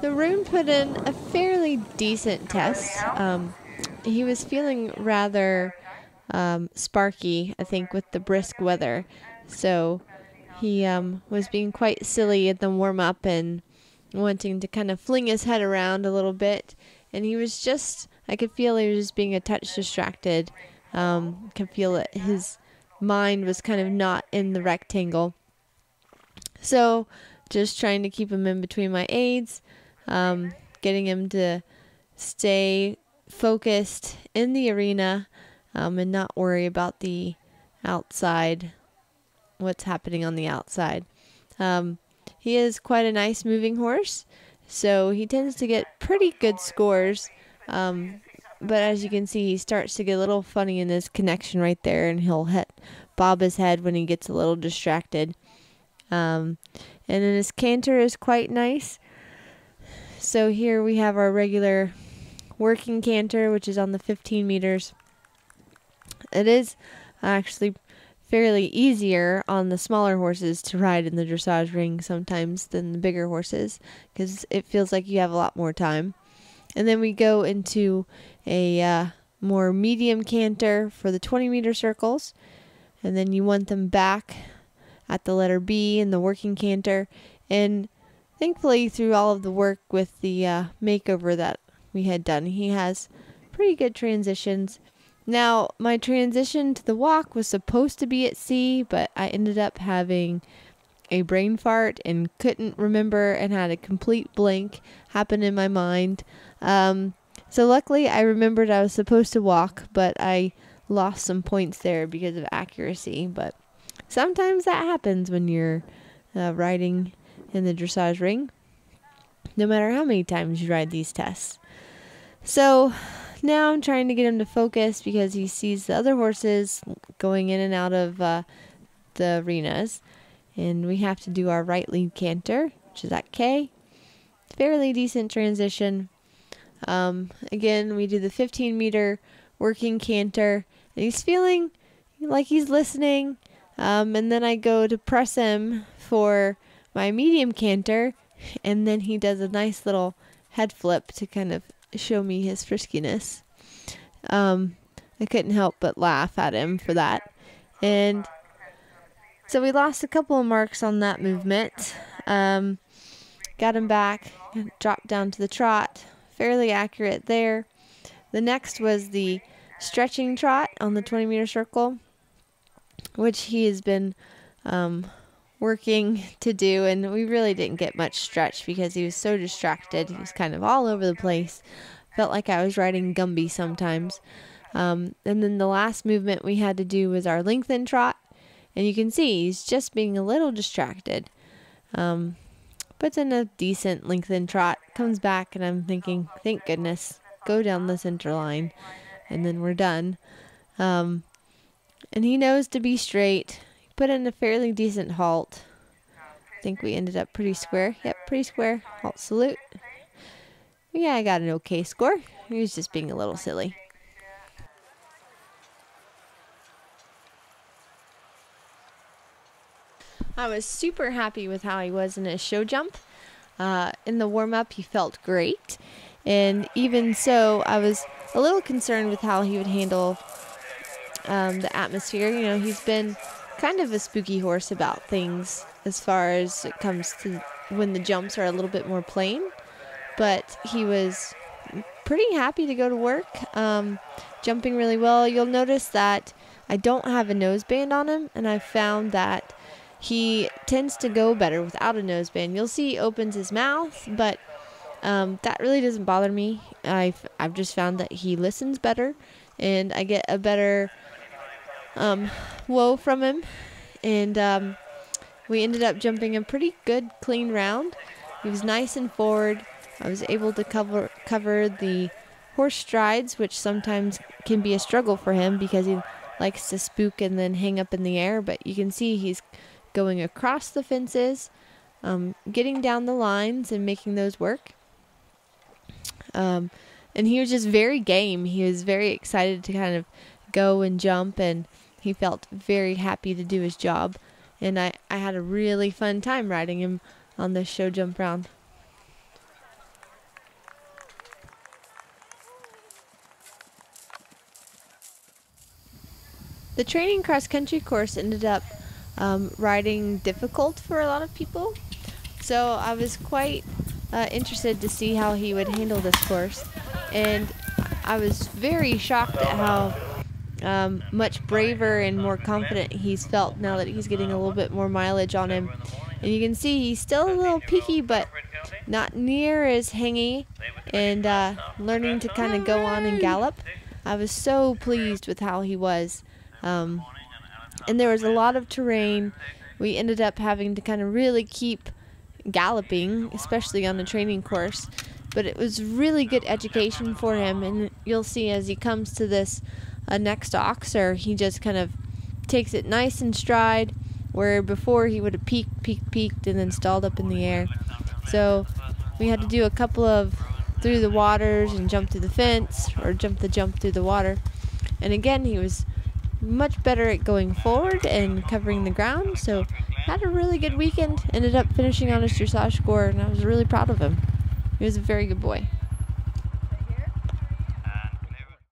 The Rune put in a fairly decent test. He was feeling rather sparky, I think, with the brisk weather. So he was being quite silly in the warm-up and wanting to kind of fling his head around a little bit. And he was just, I could feel he was just being a touch distracted. Could feel that his mind was kind of not in the rectangle. So just trying to keep him in between my aids, getting him to stay focused in the arena and not worry about the outside, what's happening on the outside. He is quite a nice moving horse, so he tends to get pretty good scores. But as you can see, he starts to get a little funny in his connection right there, and he'll bob his head when he gets a little distracted. And then his canter is quite nice. So here we have our regular working canter, which is on the 15 meters. It is actually fairly easier on the smaller horses to ride in the dressage ring sometimes than the bigger horses, because it feels like you have a lot more time. And then we go into a more medium canter for the 20-meter circles. And then you want them back at the letter B in the working canter. And thankfully, through all of the work with the makeover that we had done, he has pretty good transitions. Now, my transition to the walk was supposed to be at C, but I ended up having a brain fart and couldn't remember and had a complete blank happen in my mind. So luckily I remembered I was supposed to walk, but I lost some points there because of accuracy. But sometimes that happens when you're riding in the dressage ring, no matter how many times you ride these tests. So now I'm trying to get him to focus because he sees the other horses going in and out of the arenas. And we have to do our right lead canter, which is at K. Fairly decent transition. Again, we do the 15-meter working canter. And he's feeling like he's listening. And then I go to press him for my medium canter. And then he does a nice little head flip to kind of show me his friskiness. I couldn't help but laugh at him for that. And so we lost a couple of marks on that movement. Got him back, dropped down to the trot, fairly accurate there. The next was the stretching trot on the 20-meter circle, which he has been working to do, and we really didn't get much stretch because he was so distracted. He was kind of all over the place. Felt like I was riding Gumby sometimes. And then the last movement we had to do was our lengthen trot. And you can see he's just being a little distracted. Puts in a decent lengthen trot, comes back, and I'm thinking, thank goodness, go down the center line, and then we're done. And he knows to be straight. He put in a fairly decent halt. I think we ended up pretty square. Yep, pretty square. Halt salute. Yeah, I got an okay score. He was just being a little silly. I was super happy with how he was in his show jump. In the warm-up, he felt great. And even so, I was a little concerned with how he would handle the atmosphere. You know, he's been kind of a spooky horse about things as far as it comes to when the jumps are a little bit more plain. But he was pretty happy to go to work, jumping really well. You'll notice that I don't have a noseband on him, and I found that he tends to go better without a noseband. You'll see he opens his mouth, but that really doesn't bother me. I've just found that he listens better, and I get a better whoa from him. And we ended up jumping a pretty good, clean round. He was nice and forward. I was able to cover the horse strides, which sometimes can be a struggle for him because he likes to spook and then hang up in the air. But you can see he's going across the fences, getting down the lines and making those work. And he was just very game. He was very excited to kind of go and jump, and he felt very happy to do his job. And I had a really fun time riding him on this show jump round. The training cross-country course ended up riding difficult for a lot of people, so I was quite interested to see how he would handle this course, and I was very shocked at how much braver and more confident he's felt now that he's getting a little bit more mileage on him. And you can see he's still a little peaky, but not near as hangy, and learning to kind of go on and gallop. I was so pleased with how he was. And there was a lot of terrain. We ended up having to kind of really keep galloping, especially on the training course. But it was really good education for him, and you'll see as he comes to this next oxer, he just kind of takes it nice and stride, where before he would have peaked, and then stalled up in the air. So we had to do a couple of through the waters and jump through the fence, or jump through the water. And again, he was much better at going forward and covering the ground, so had a really good weekend. Ended up finishing on his dressage score, and I was really proud of him. He was a very good boy.